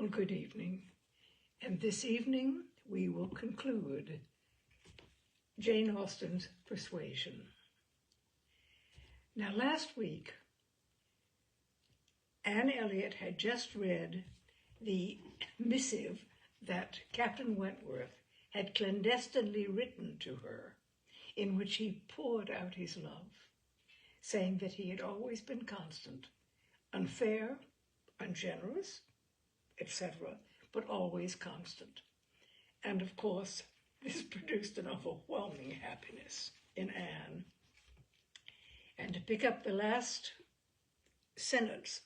Well, good evening. And this evening we will conclude Jane Austen's Persuasion. Now, last week, Anne Elliot had just read the missive that Captain Wentworth had clandestinely written to her, in which he poured out his love, saying that he had always been constant, unfair, ungenerous, etc., but always constant. And of course, this produced an overwhelming happiness in Anne. And to pick up the last sentence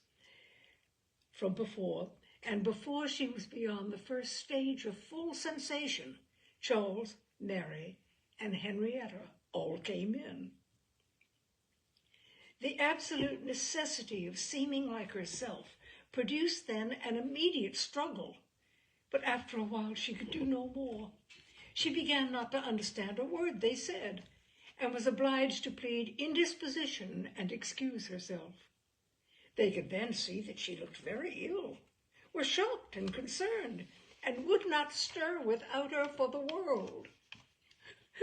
from before, and before she was beyond the first stage of full sensation, Charles, Mary, and Henrietta all came in. The absolute necessity of seeming like herself produced then an immediate struggle, but after a while she could do no more. She began not to understand a word they said, and was obliged to plead indisposition and excuse herself. They could then see that she looked very ill, were shocked and concerned, and would not stir without her for the world.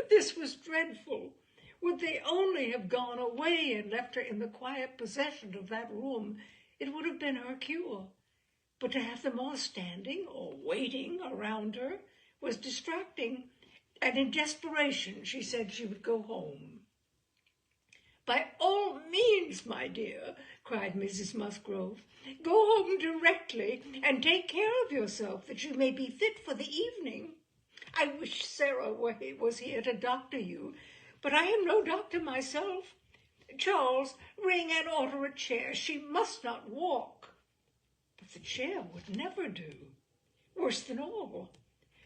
This was dreadful. Would they only have gone away and left her in the quiet possession of that room, it would have been her cure. But to have them all standing or waiting around her was distracting, and in desperation she said she would go home. "By all means, my dear," cried Mrs. Musgrove, "go home directly and take care of yourself that you may be fit for the evening. I wish Sarah was here to doctor you, but I am no doctor myself. Charles, ring and order a chair. She must not walk." But the chair would never do. Worse than all,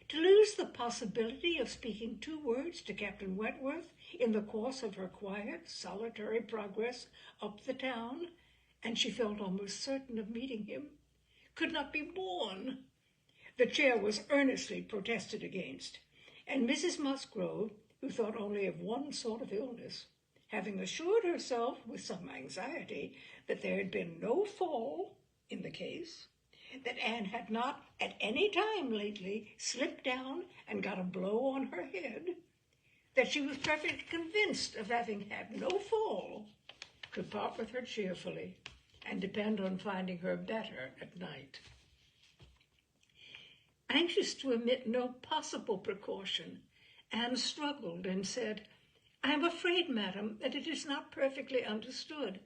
to lose the possibility of speaking 2 words to Captain Wentworth in the course of her quiet, solitary progress up the town, and she felt almost certain of meeting him, could not be borne. The chair was earnestly protested against, and Mrs. Musgrove, who thought only of one sort of illness, having assured herself with some anxiety that there had been no fall in the case, that Anne had not at any time lately slipped down and got a blow on her head, that she was perfectly convinced of having had no fall, could part with her cheerfully and depend on finding her better at night. Anxious to omit no possible precaution, Anne struggled and said, "I am afraid, madam, that it is not perfectly understood.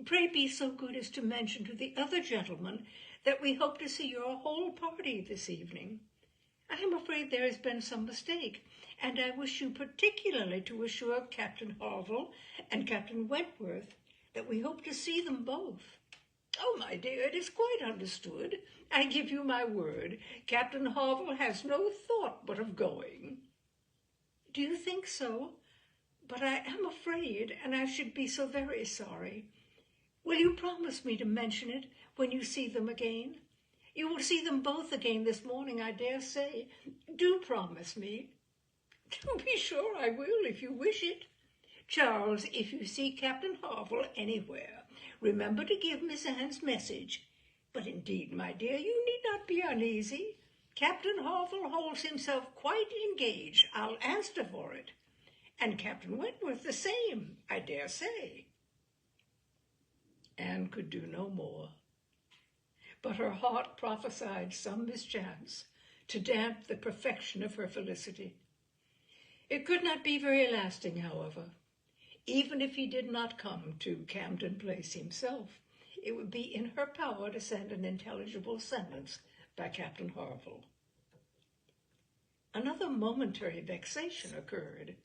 Pray be so good as to mention to the other gentlemen that we hope to see your whole party this evening. I am afraid there has been some mistake, and I wish you particularly to assure Captain Harville and Captain Wentworth that we hope to see them both." "Oh, my dear, it is quite understood. I give you my word. Captain Harville has no thought but of going." "Do you think so? But I am afraid, and I should be so very sorry. Will you promise me to mention it when you see them again? You will see them both again this morning, I dare say. Do promise me." "To be sure I will, if you wish it. Charles, if you see Captain Harville anywhere, remember to give Miss Anne's message. But indeed, my dear, you need not be uneasy. Captain Harville holds himself quite engaged, I'll answer for it. And Captain Wentworth the same, I dare say." Anne could do no more, but her heart prophesied some mischance to damp the perfection of her felicity. It could not be very lasting, however. Even if he did not come to Camden Place himself, it would be in her power to send an intelligible sentence by Captain Harville. Another momentary vexation occurred.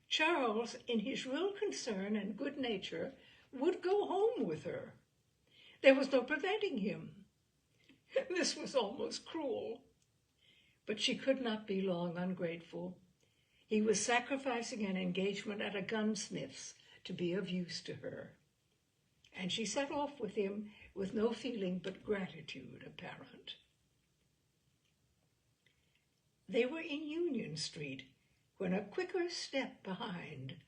Charles, in his real concern and good nature, would go home with her. There was no preventing him. This was almost cruel. But she could not be long ungrateful. He was sacrificing an engagement at a gunsmith's to be of use to her, and she set off with him with no feeling but gratitude apparent. They were in Union Street when a quicker step behind,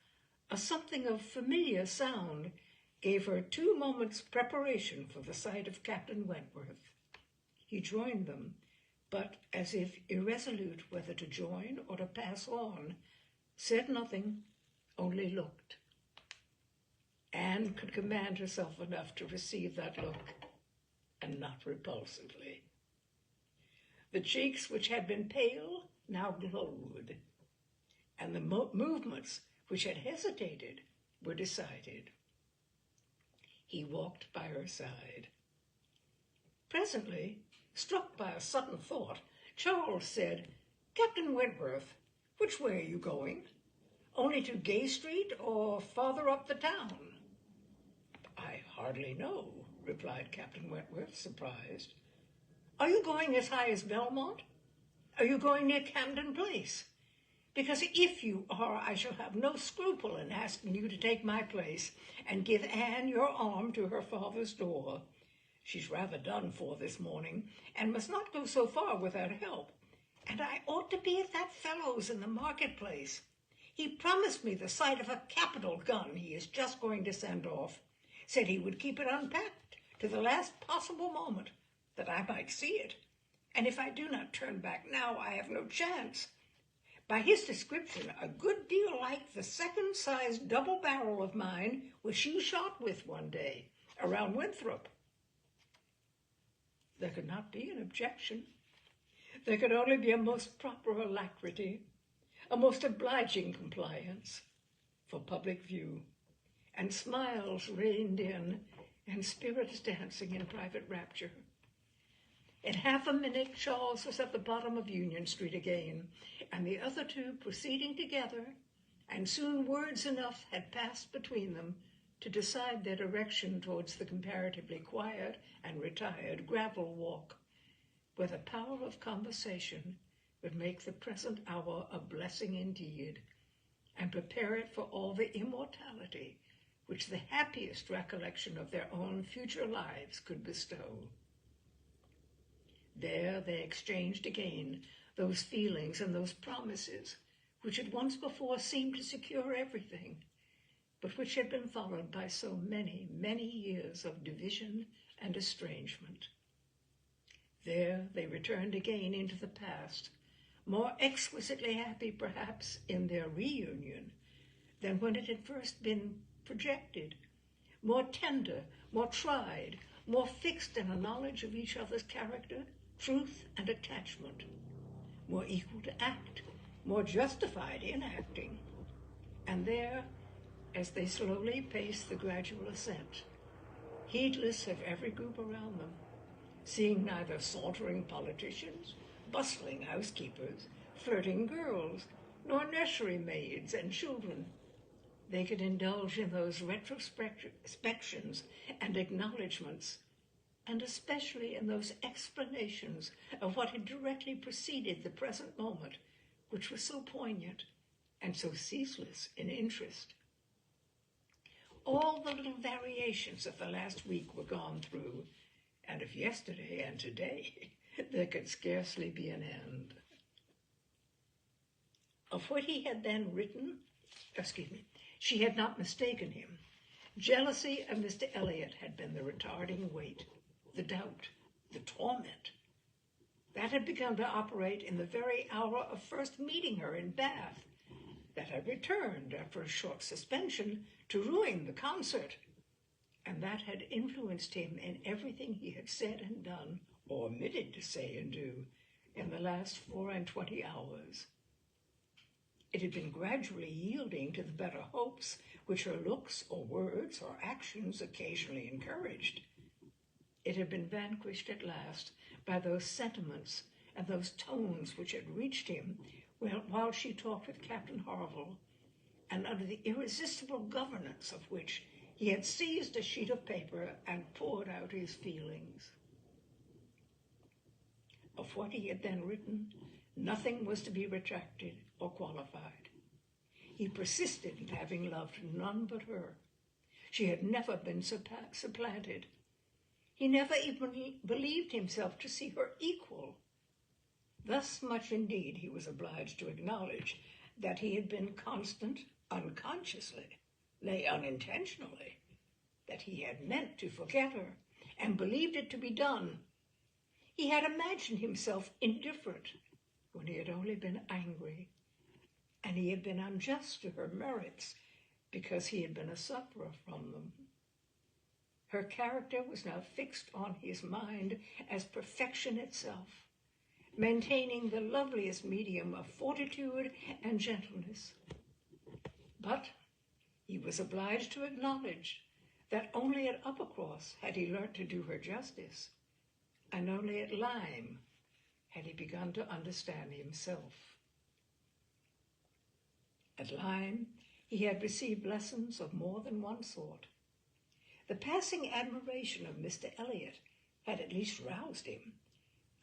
a something of familiar sound, gave her 2 moments' preparation for the sight of Captain Wentworth. He joined them, but as if irresolute whether to join or to pass on, said nothing, only looked. Anne could command herself enough to receive that look, and not repulsively. The cheeks which had been pale now glowed, and the movements which had hesitated were decided. He walked by her side. Presently, struck by a sudden thought, Charles said, "Captain Wentworth, which way are you going? Only to Gay Street or farther up the town?" "I hardly know," replied Captain Wentworth, surprised. "Are you going as high as Belmont? Are you going near Camden Place? Because if you are, I shall have no scruple in asking you to take my place and give Anne your arm to her father's door. She's rather done for this morning, and must not go so far without help. And I ought to be at that fellow's in the marketplace. He promised me the sight of a capital gun he is just going to send off. Said he would keep it unpacked to the last possible moment, that I might see it. And if I do not turn back now, I have no chance. By his description, a good deal like the second-sized double barrel of mine which you shot with one day around Winthrop." There could not be an objection. There could only be a most proper alacrity, a most obliging compliance for public view, and smiles reigned in, and spirits dancing in private rapture. In half a minute, Charles was at the bottom of Union Street again, and the other two proceeding together, and soon words enough had passed between them to decide their direction towards the comparatively quiet and retired gravel walk, where the power of conversation would make the present hour a blessing indeed, and prepare it for all the immortality which the happiest recollection of their own future lives could bestow. There they exchanged again those feelings and those promises which had once before seemed to secure everything, but which had been followed by so many, many years of division and estrangement. There they returned again into the past, more exquisitely happy perhaps in their reunion than when it had first been projected, more tender, more tried, more fixed in a knowledge of each other's character, truth, and attachment, more equal to act, more justified in acting. And there, as they slowly paced the gradual ascent, heedless of every group around them, seeing neither sauntering politicians, bustling housekeepers, flirting girls, nor nursery maids and children, they could indulge in those retrospections and acknowledgments, and especially in those explanations of what had directly preceded the present moment, which was so poignant and so ceaseless in interest. All the little variations of the last week were gone through, and of yesterday and today there could scarcely be an end. Of what he had then written, she had not mistaken him. Jealousy of Mr. Elliot had been the retarding weight, the doubt, the torment. That had begun to operate in the very hour of first meeting her in Bath, that had returned after a short suspension to ruin the concert, and that had influenced him in everything he had said and done, or omitted to say and do, in the last 24 hours. It had been gradually yielding to the better hopes which her looks or words or actions occasionally encouraged. It had been vanquished at last by those sentiments and those tones which had reached him while she talked with Captain Harville, and under the irresistible governance of which he had seized a sheet of paper and poured out his feelings. Of what he had then written, nothing was to be retracted or qualified. He persisted in having loved none but her. She had never been supplanted. He never even believed himself to see her equal. Thus much indeed he was obliged to acknowledge that he had been constant unconsciously, nay, unintentionally, that he had meant to forget her and believed it to be done. He had imagined himself indifferent when he had only been angry, and he had been unjust to her merits because he had been a sufferer from them. Her character was now fixed on his mind as perfection itself, maintaining the loveliest medium of fortitude and gentleness. But he was obliged to acknowledge that only at Uppercross had he learnt to do her justice, and only at Lyme had he begun to understand himself. At Lyme, he had received lessons of more than one sort. The passing admiration of Mr. Elliot had at least roused him,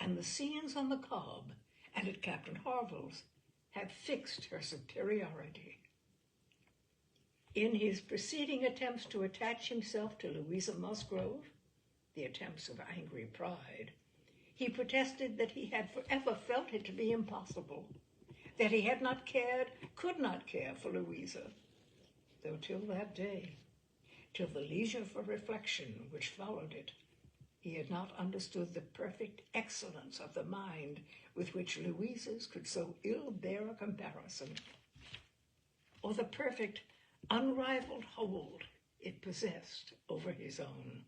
and the scenes on the Cobb and at Captain Harville's had fixed her superiority. In his preceding attempts to attach himself to Louisa Musgrove, the attempts of angry pride, he protested that he had forever felt it to be impossible, that he had not cared, could not care for Louisa, though till that day, till the leisure for reflection which followed it, he had not understood the perfect excellence of the mind with which Louisa's could so ill bear a comparison, or the perfect, unrivaled hold it possessed over his own.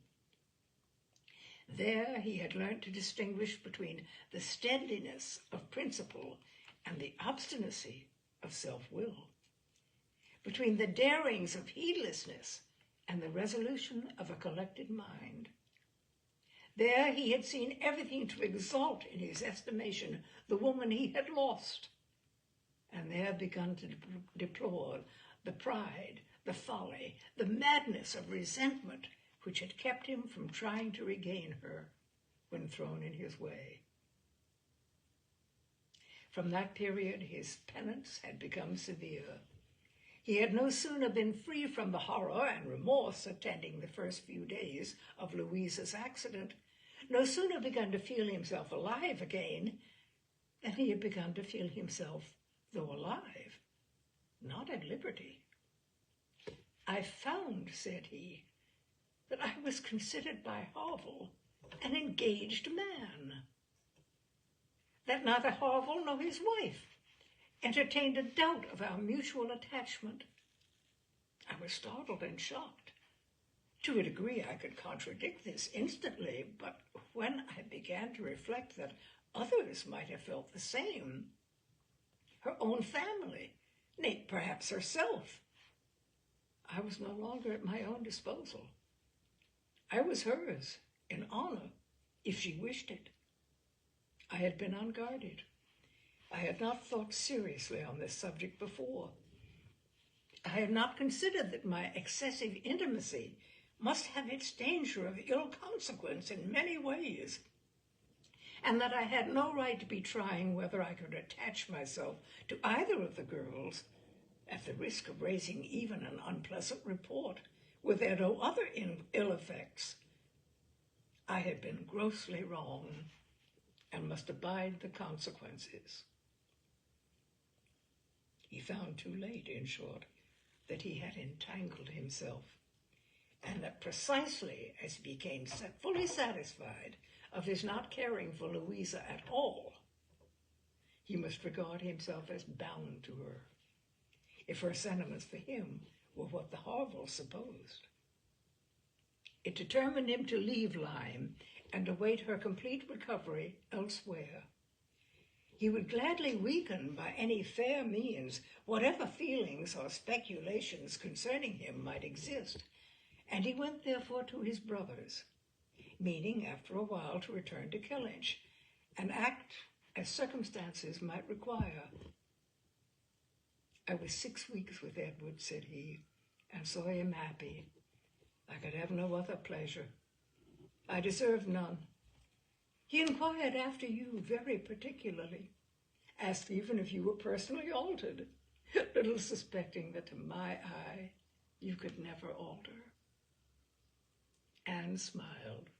There he had learnt to distinguish between the steadiness of principle and the obstinacy of self-will, between the darings of heedlessness and the resolution of a collected mind. There he had seen everything to exalt in his estimation the woman he had lost, and there begun to deplore the pride, the folly, the madness of resentment which had kept him from trying to regain her when thrown in his way. From that period his penance had become severe. He had no sooner been free from the horror and remorse attending the first few days of Louisa's accident, no sooner begun to feel himself alive again, than he had begun to feel himself, though alive, not at liberty. "I found," said he, "that I was considered by Harville an engaged man, that neither Harville nor his wife entertained a doubt of our mutual attachment. I was startled and shocked. To a degree I could contradict this instantly, but when I began to reflect that others might have felt the same, her own family, nay, perhaps herself, I was no longer at my own disposal. I was hers, in honor, if she wished it. I had been unguarded. I had not thought seriously on this subject before. I had not considered that my excessive intimacy must have its danger of ill consequence in many ways, and that I had no right to be trying whether I could attach myself to either of the girls, at the risk of raising even an unpleasant report, were there no other ill effects. I had been grossly wrong, and must abide the consequences." He found too late, in short, that he had entangled himself, and that precisely as he became fully satisfied of his not caring for Louisa at all, he must regard himself as bound to her, if her sentiments for him were what the Harvilles supposed. It determined him to leave Lyme and await her complete recovery elsewhere. He would gladly weaken by any fair means whatever feelings or speculations concerning him might exist, and he went therefore to his brother's, meaning after a while to return to Kellynch and act as circumstances might require. "I was 6 weeks with Edward," said he, "and saw him happy. I could have no other pleasure. I deserved none. He inquired after you very particularly, asked even if you were personally altered, little suspecting that to my eye you could never alter." Anne smiled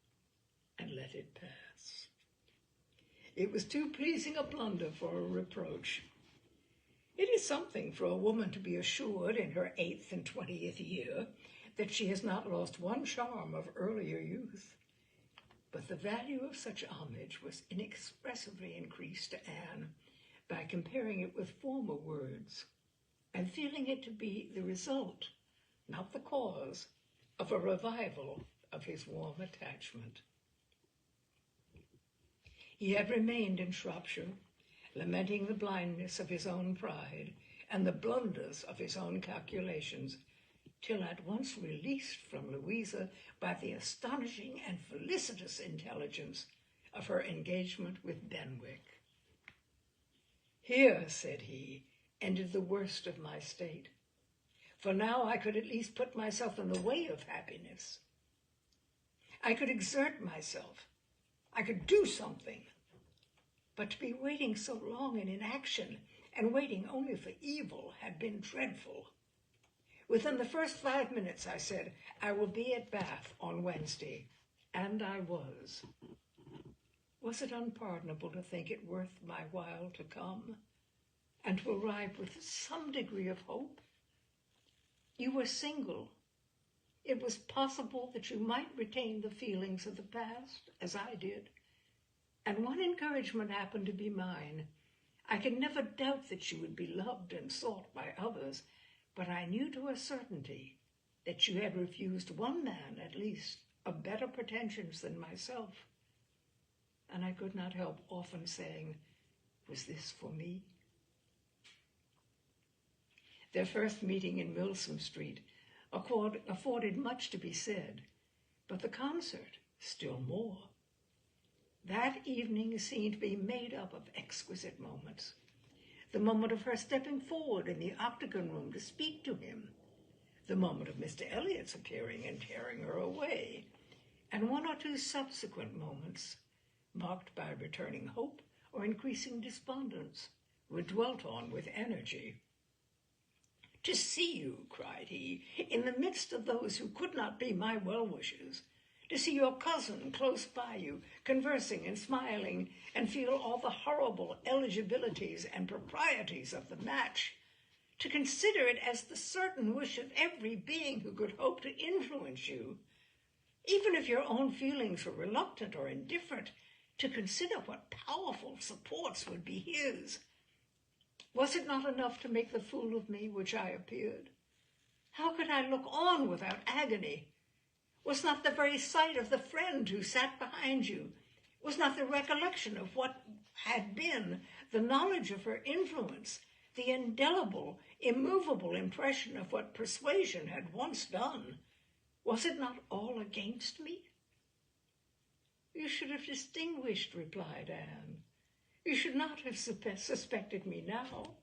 and let it pass. It was too pleasing a blunder for a reproach. It is something for a woman to be assured in her 8th and 20th year that she has not lost one charm of earlier youth. But the value of such homage was inexpressibly increased to Anne by comparing it with former words, and feeling it to be the result, not the cause, of a revival of his warm attachment. He had remained in Shropshire, lamenting the blindness of his own pride and the blunders of his own calculations, till at once released from Louisa by the astonishing and felicitous intelligence of her engagement with Benwick. "Here," said he, "ended the worst of my state, for now I could at least put myself in the way of happiness. I could exert myself. I could do something. But to be waiting so long in inaction, and waiting only for evil, had been dreadful. Within the first 5 minutes, I said, I will be at Bath on Wednesday, and I was. Was it unpardonable to think it worth my while to come, and to arrive with some degree of hope? You were single. It was possible that you might retain the feelings of the past, as I did, and one encouragement happened to be mine. I could never doubt that you would be loved and sought by others, but I knew to a certainty that you had refused one man, at least, of better pretensions than myself. And I could not help often saying, was this for me? Their first meeting in Milsom Street afforded much to be said, but the concert still more. That evening seemed to be made up of exquisite moments. The moment of her stepping forward in the octagon room to speak to him, the moment of Mr. Elliot's appearing and tearing her away, and one or two subsequent moments, marked by returning hope or increasing despondence, were dwelt on with energy. "To see you," cried he, "in the midst of those who could not be my well-wishers, to see your cousin close by you, conversing and smiling, and feel all the horrible eligibilities and proprieties of the match, to consider it as the certain wish of every being who could hope to influence you, even if your own feelings were reluctant or indifferent, to consider what powerful supports would be his. Was it not enough to make the fool of me which I appeared? How could I look on without agony? Was not the very sight of the friend who sat behind you, was not the recollection of what had been, the knowledge of her influence, the indelible, immovable impression of what Persuasion had once done, was it not all against me?" "You should have distinguished," replied Anne. "You should not have suspected me now.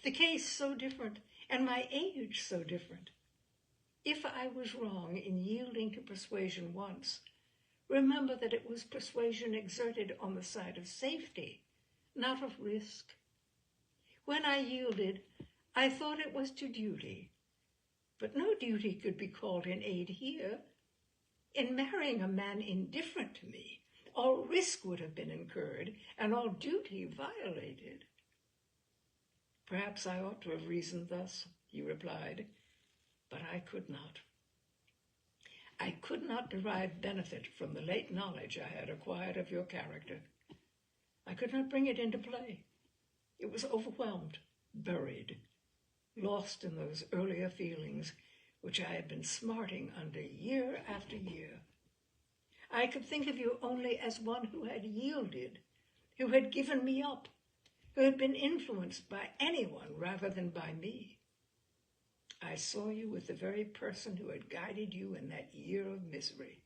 The case so different, and my age so different. If I was wrong in yielding to Persuasion once, remember that it was persuasion exerted on the side of safety, not of risk. When I yielded, I thought it was to duty, but no duty could be called in aid here. In marrying a man indifferent to me, all risk would have been incurred and all duty violated." "Perhaps I ought to have reasoned thus," he replied, "but I could not. I could not derive benefit from the late knowledge I had acquired of your character. I could not bring it into play. It was overwhelmed, buried, lost in those earlier feelings which I had been smarting under year after year. I could think of you only as one who had yielded, who had given me up, who had been influenced by anyone rather than by me. I saw you with the very person who had guided you in that year of misery.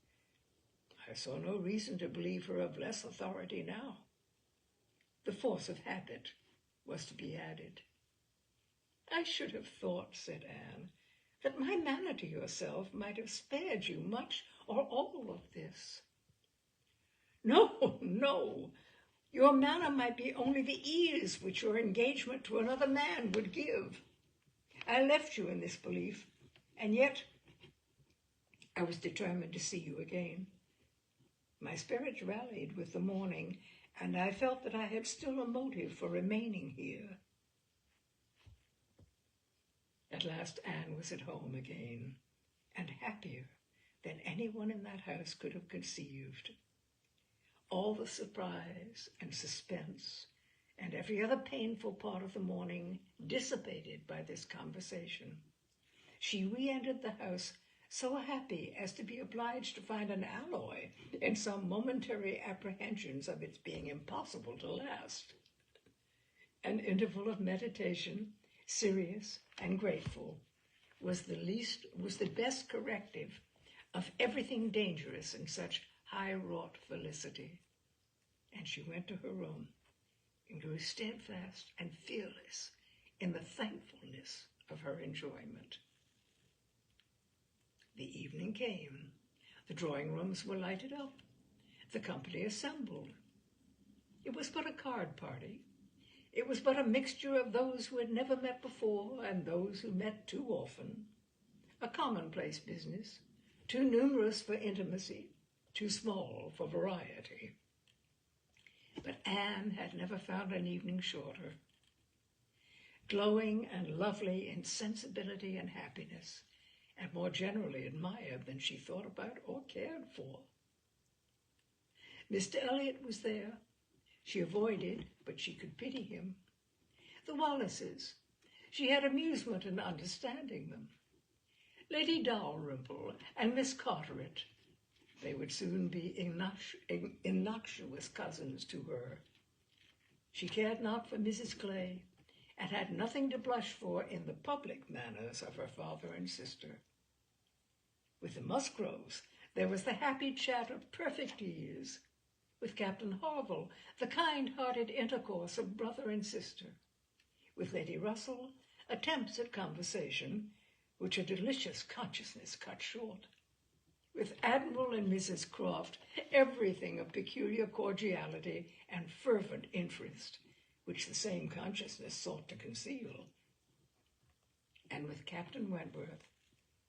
I saw no reason to believe her of less authority now. The force of habit was to be added. I should have thought," said Anne, "that my manner to yourself might have spared you much or all of this." "No, no. Your manner might be only the ease which your engagement to another man would give. I left you in this belief, and yet I was determined to see you again. My spirits rallied with the morning, and I felt that I had still a motive for remaining here." At last Anne was at home again, and happier than anyone in that house could have conceived. all the surprise and suspense and every other painful part of the morning dissipated by this conversation. She re-entered the house so happy as to be obliged to find an alloy in some momentary apprehensions of its being impossible to last. An interval of meditation, serious and grateful, was the best corrective of everything dangerous in such high-wrought felicity. And she went to her room and grew steadfast and fearless in the thankfulness of her enjoyment. The evening came. The drawing rooms were lighted up. The company assembled. It was but a card party. It was but a mixture of those who had never met before and those who met too often. A commonplace business, too numerous for intimacy, too small for variety. But Anne had never found an evening shorter. Glowing and lovely in sensibility and happiness, and more generally admired than she thought about or cared for. Mr. Elliot was there. She avoided, but she could pity him. The Wallaces, she had amusement in understanding them. Lady Dalrymple and Miss Carteret, they would soon be innocuous cousins to her. She cared not for Mrs. Clay, and had nothing to blush for in the public manners of her father and sister. With the Musgroves, there was the happy chat of perfect ease. With Captain Harville, the kind-hearted intercourse of brother and sister. With Lady Russell, attempts at conversation, which a delicious consciousness cut short. With Admiral and Mrs. Croft, everything of peculiar cordiality and fervent interest, which the same consciousness sought to conceal. And with Captain Wentworth,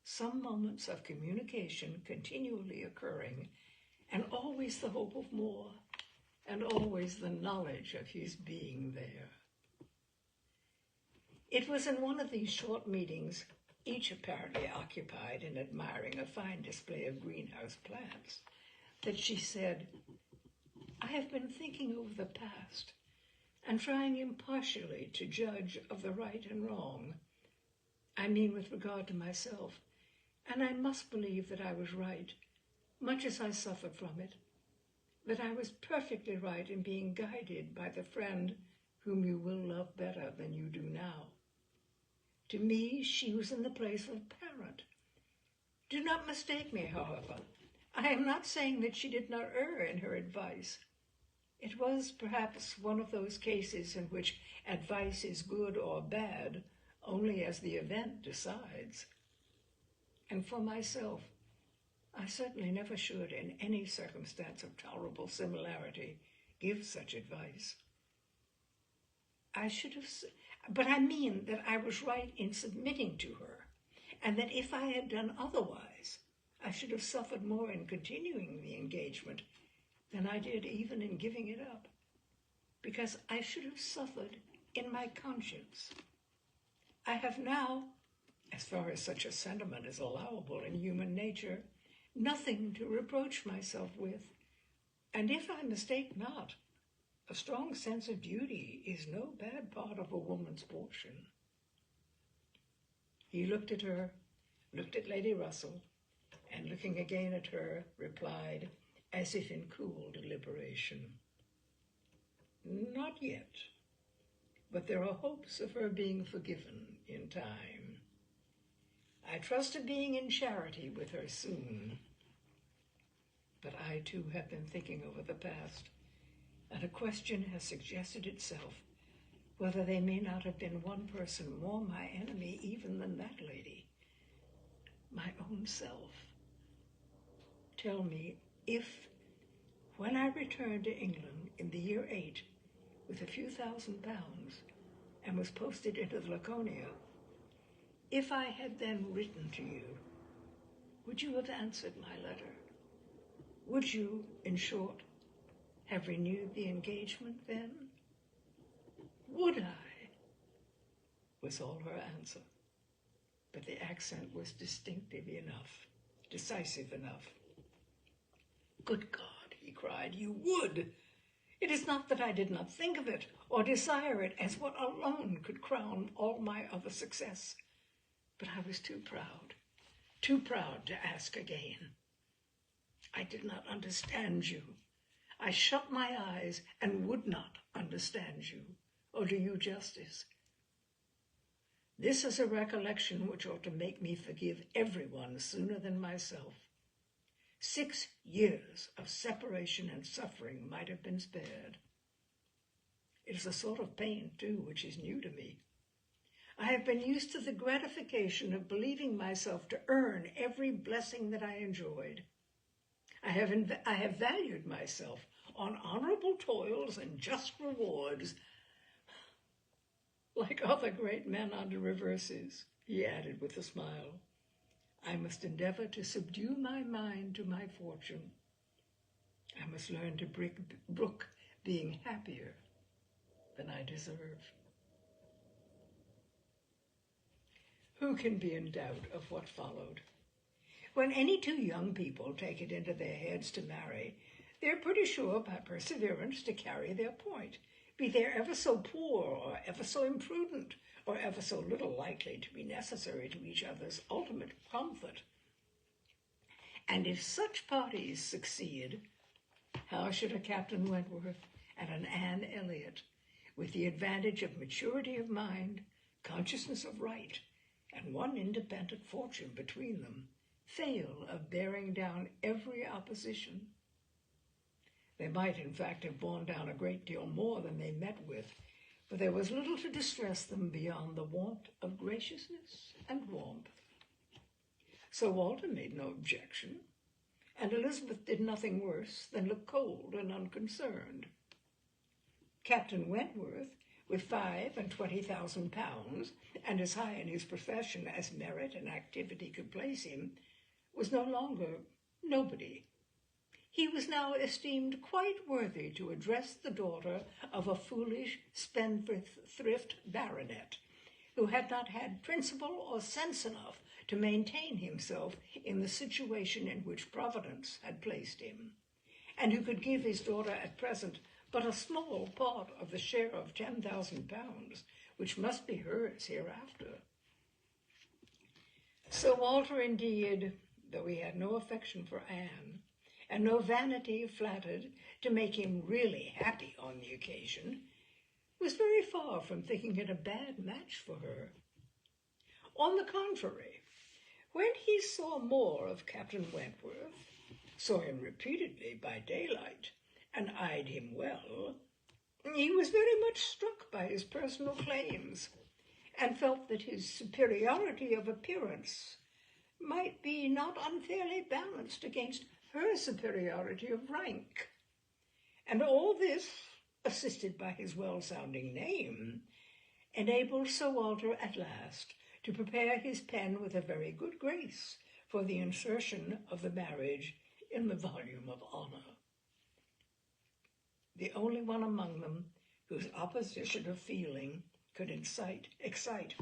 some moments of communication continually occurring, and always the hope of more, and always the knowledge of his being there. It was in one of these short meetings, each apparently occupied in admiring a fine display of greenhouse plants, that she said, "I have been thinking over the past, and trying impartially to judge of the right and wrong. I mean with regard to myself, and I must believe that I was right, much as I suffered from it, that I was perfectly right in being guided by the friend whom you will love better than you do now. To me, she was in the place of a parent. Do not mistake me, however. I am not saying that she did not err in her advice. It was perhaps one of those cases in which advice is good or bad only as the event decides. And for myself, I certainly never should, in any circumstance of tolerable similarity, give such advice. But I mean that I was right in submitting to her, and that if I had done otherwise, I should have suffered more in continuing the engagement than I did even in giving it up, because I should have suffered in my conscience. I have now, as far as such a sentiment is allowable in human nature, nothing to reproach myself with, and if I mistake not, a strong sense of duty is no bad part of a woman's portion." He looked at her, looked at Lady Russell, and looking again at her, replied, as if in cool deliberation, "Not yet, but there are hopes of her being forgiven in time. I trust to being in charity with her soon. But I too have been thinking over the past, and a question has suggested itself, whether they may not have been one person more my enemy even than that lady, my own self. Tell me if, when I returned to England in the year 8 with a few £1,000 and was posted into the Laconia, if I had then written to you, would you have answered my letter? Would you, in short, have renewed the engagement then? Would I?" was all her answer, but the accent was distinctive enough, decisive enough. "Good God," he cried. You would. It is not that I did not think of it or desire it as what alone could crown all my other success, but I was too proud to ask again. I did not understand you. I shut my eyes and would not understand you, or do you justice. This is a recollection which ought to make me forgive everyone sooner than myself. 6 years of separation and suffering might have been spared. It is a sort of pain, too, which is new to me. I have been used to the gratification of believing myself to earn every blessing that I enjoyed. I have valued myself on honorable toils and just rewards, like other great men under reverses, he added with a smile. I must endeavor to subdue my mind to my fortune. I must learn to brook being happier than I deserve. Who can be in doubt of what followed? When any two young people take it into their heads to marry, they're pretty sure by perseverance to carry their point, be they ever so poor or ever so imprudent or ever so little likely to be necessary to each other's ultimate comfort. And if such parties succeed, how should a Captain Wentworth and an Anne Elliot, with the advantage of maturity of mind, consciousness of right, and one independent fortune between them, fail of bearing down every opposition? They might, in fact, have borne down a great deal more than they met with, for there was little to distress them beyond the want of graciousness and warmth. Sir Walter made no objection, and Elizabeth did nothing worse than look cold and unconcerned. Captain Wentworth, with £25,000, and as high in his profession as merit and activity could place him, was no longer nobody. He was now esteemed quite worthy to address the daughter of a foolish spendthrift baronet, who had not had principle or sense enough to maintain himself in the situation in which Providence had placed him, and who could give his daughter at present but a small part of the share of £10,000, which must be hers hereafter. Sir Walter, indeed, though he had no affection for Anne, and no vanity flattered to make him really happy on the occasion, was very far from thinking it a bad match for her. On the contrary, when he saw more of Captain Wentworth, saw him repeatedly by daylight, and eyed him well, he was very much struck by his personal claims, and felt that his superiority of appearance might be not unfairly balanced against her superiority of rank. And all this, assisted by his well-sounding name, enabled Sir Walter at last to prepare his pen with a very good grace for the insertion of the marriage in the volume of honor. The only one among them whose opposition of feeling could excite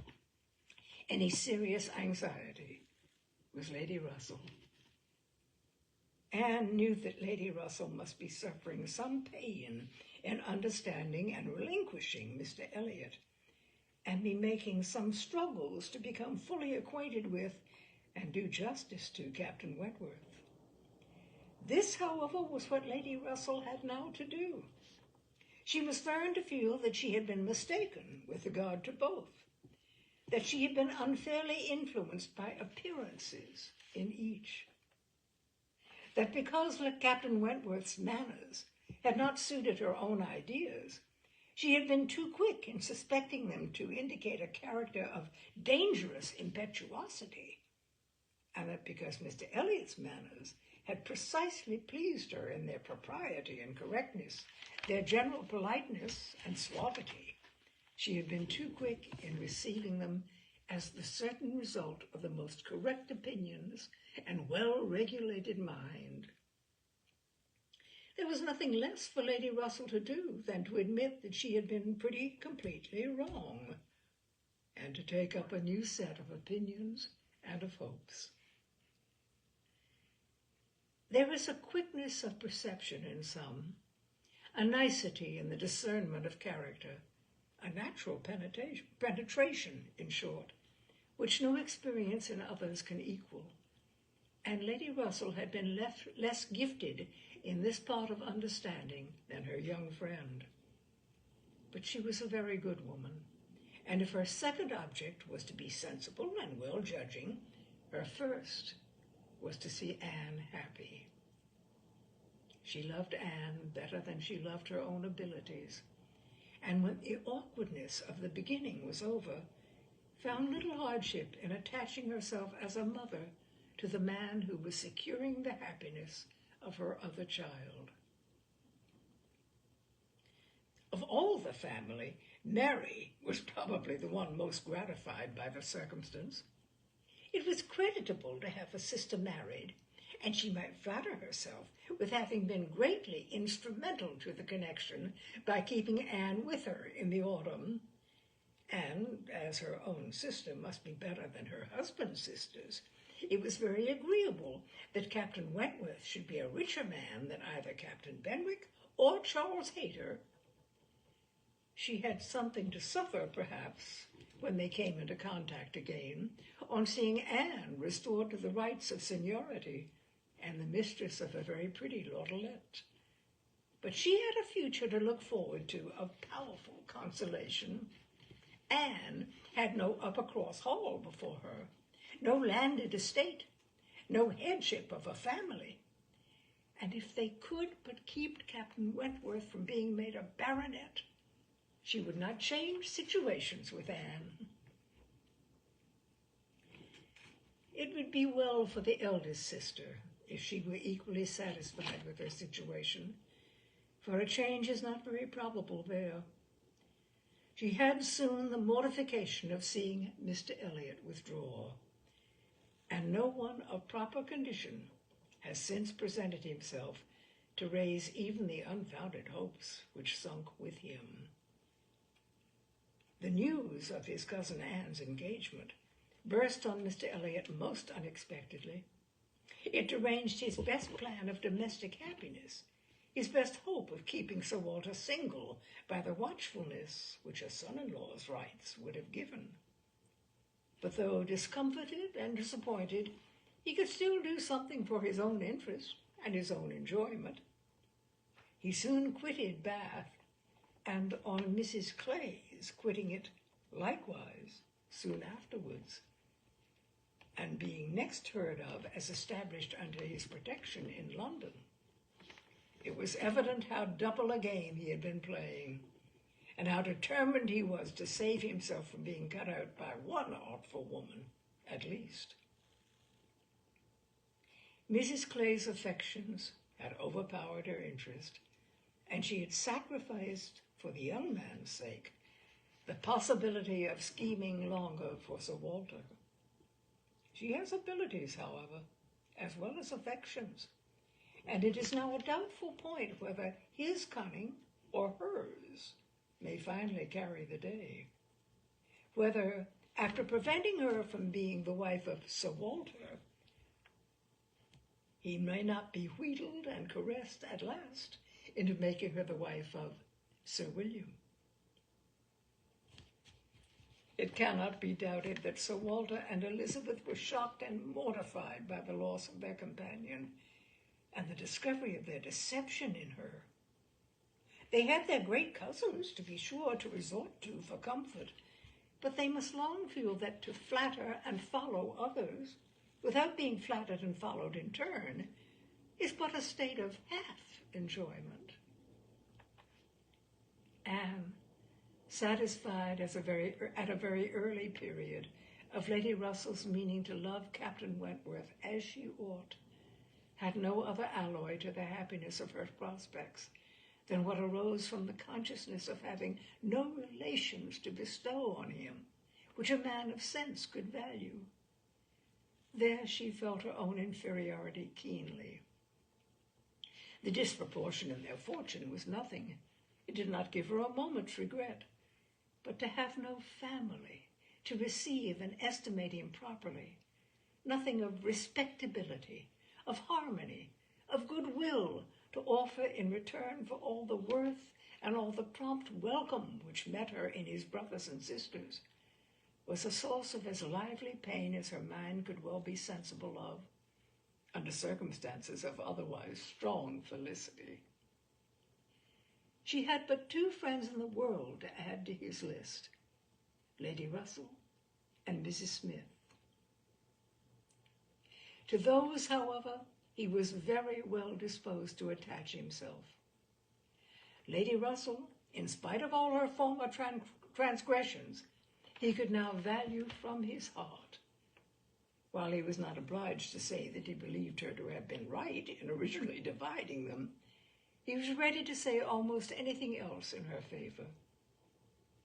any serious anxiety was Lady Russell. Anne knew that Lady Russell must be suffering some pain in understanding and relinquishing Mr. Elliot, and be making some struggles to become fully acquainted with and do justice to Captain Wentworth. This, however, was what Lady Russell had now to do. She must learn to feel that she had been mistaken with regard to both, that she had been unfairly influenced by appearances in each, that because Captain Wentworth's manners had not suited her own ideas, she had been too quick in suspecting them to indicate a character of dangerous impetuosity, and that because Mr. Elliot's manners had precisely pleased her in their propriety and correctness, their general politeness and suavity, she had been too quick in receiving them as the certain result of the most correct opinions and well-regulated mind. There was nothing less for Lady Russell to do than to admit that she had been pretty completely wrong, and to take up a new set of opinions and of hopes. There is a quickness of perception in some, a nicety in the discernment of character, a natural penetration, in short, which no experience in others can equal. And Lady Russell had been less gifted in this part of understanding than her young friend. But she was a very good woman, and if her second object was to be sensible and well-judging, her first was to see Anne happy. She loved Anne better than she loved her own abilities, and when the awkwardness of the beginning was over, found little hardship in attaching herself as a mother to the man who was securing the happiness of her other child. Of all the family, Mary was probably the one most gratified by the circumstance. It was creditable to have a sister married, and she might flatter herself with having been greatly instrumental to the connection by keeping Anne with her in the autumn. And as her own sister must be better than her husband's sisters, it was very agreeable that Captain Wentworth should be a richer man than either Captain Benwick or Charles Hayter. She had something to suffer, perhaps, when they came into contact again, on seeing Anne restored to the rights of seniority and the mistress of a very pretty lordolette. But she had a future to look forward to of powerful consolation. Anne had no Uppercross Hall before her, no landed estate, no headship of a family. And if they could but keep Captain Wentworth from being made a baronet, she would not change situations with Anne. It would be well for the eldest sister if she were equally satisfied with her situation, for a change is not very probable there. She had soon the mortification of seeing Mr. Elliot withdraw, and no one of proper condition has since presented himself to raise even the unfounded hopes which sunk with him. The news of his cousin Anne's engagement burst on Mr. Elliot most unexpectedly. It deranged his best plan of domestic happiness, his best hope of keeping Sir Walter single by the watchfulness which a son-in-law's rights would have given. But though discomfited and disappointed, he could still do something for his own interest and his own enjoyment. He soon quitted Bath, and on Mrs. Clay's quitting it likewise soon afterwards, and being next heard of as established under his protection in London, it was evident how double a game he had been playing, and how determined he was to save himself from being cut out by one artful woman, at least. Mrs. Clay's affections had overpowered her interest, and she had sacrificed, for the young man's sake, the possibility of scheming longer for Sir Walter. She has abilities, however, as well as affections, and it is now a doubtful point whether his cunning or hers may finally carry the day. Whether, after preventing her from being the wife of Sir Walter, he may not be wheedled and caressed at last into making her the wife of Sir William. It cannot be doubted that Sir Walter and Elizabeth were shocked and mortified by the loss of their companion and the discovery of their deception in her. They had their great cousins, to be sure, to resort to for comfort, but they must long feel that to flatter and follow others, without being flattered and followed in turn, is but a state of half enjoyment. Anne, satisfied at a very early period of Lady Russell's meaning to love Captain Wentworth as she ought, had no other alloy to the happiness of her prospects than what arose from the consciousness of having no relations to bestow on him, which a man of sense could value. There she felt her own inferiority keenly. The disproportion in their fortune was nothing. It did not give her a moment's regret. But to have no family, to receive and estimate him properly, nothing of respectability, of harmony, of goodwill to offer in return for all the worth and all the prompt welcome which met her in his brothers and sisters, was a source of as lively pain as her mind could well be sensible of, under circumstances of otherwise strong felicity. She had but two friends in the world to add to his list, Lady Russell and Mrs. Smith. To those, however, he was very well disposed to attach himself. Lady Russell, in spite of all her former transgressions, he could now value from his heart. While he was not obliged to say that he believed her to have been right in originally dividing them, he was ready to say almost anything else in her favor.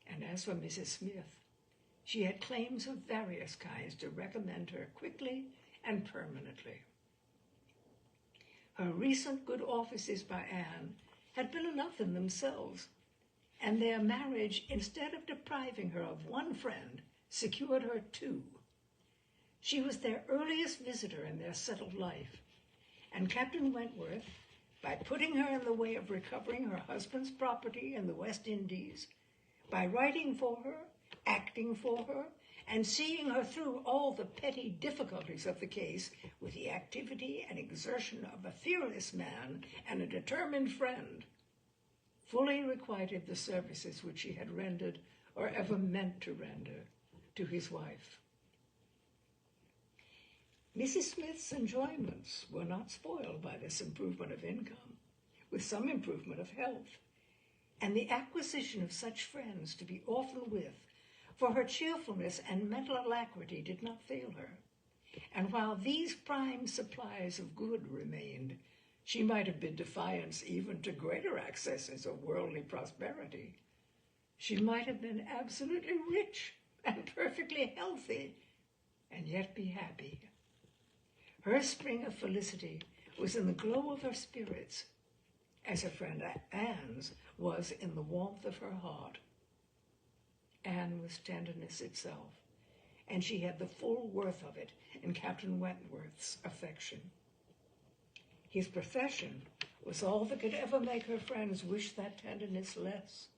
And as for Mrs. Smith, she had claims of various kinds to recommend her quickly and permanently. Her recent good offices by Anne had been enough in themselves, and their marriage, instead of depriving her of one friend, secured her two. She was their earliest visitor in their settled life, and Captain Wentworth, by putting her in the way of recovering her husband's property in the West Indies, by writing for her, acting for her, and seeing her through all the petty difficulties of the case with the activity and exertion of a fearless man and a determined friend, fully requited the services which he had rendered or ever meant to render to his wife. Mrs. Smith's enjoyments were not spoiled by this improvement of income, with some improvement of health, and the acquisition of such friends to be often with, for her cheerfulness and mental alacrity did not fail her. And while these prime supplies of good remained, she might have bid defiance even to greater accesses of worldly prosperity. She might have been absolutely rich and perfectly healthy, and yet be happy. Her spring of felicity was in the glow of her spirits, as her friend Anne's was in the warmth of her heart. Anne was tenderness itself, and she had the full worth of it in Captain Wentworth's affection. His profession was all that could ever make her friends wish that tenderness less.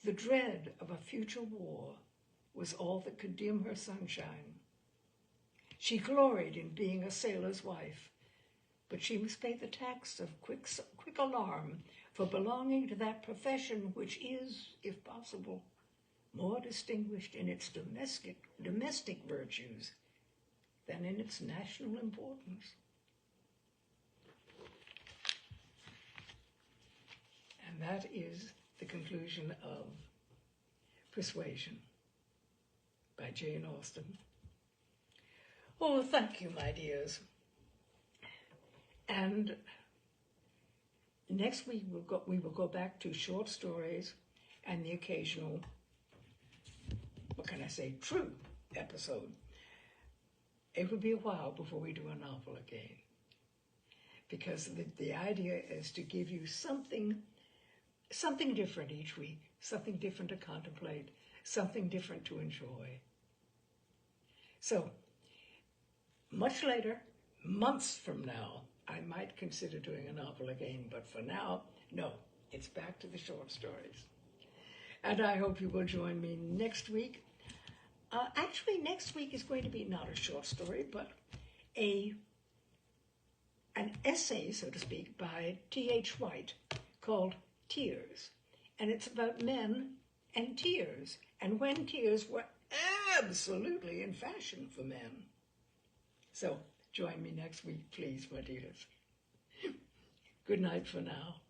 The dread of a future war was all that could dim her sunshine. She gloried in being a sailor's wife, but she must pay the tax of quick alarm for belonging to that profession which is, if possible, more distinguished in its domestic virtues than in its national importance. And that is the conclusion of Persuasion by Jane Austen. Oh, thank you, my dears. And next week we will go back to short stories and the occasional, true episode. It will be a while before we do a novel again, because the idea is to give you something different each week, something different to contemplate, something different to enjoy. So, much later, months from now, I might consider doing a novel again, but for now, no, it's back to the short stories. And I hope you will join me next week. Actually, next week is going to be not a short story, but an essay, so to speak, by T.H. White called Tears. And it's about men and tears, and when tears were absolutely in fashion for men. So join me next week, please, my dears. Good night for now.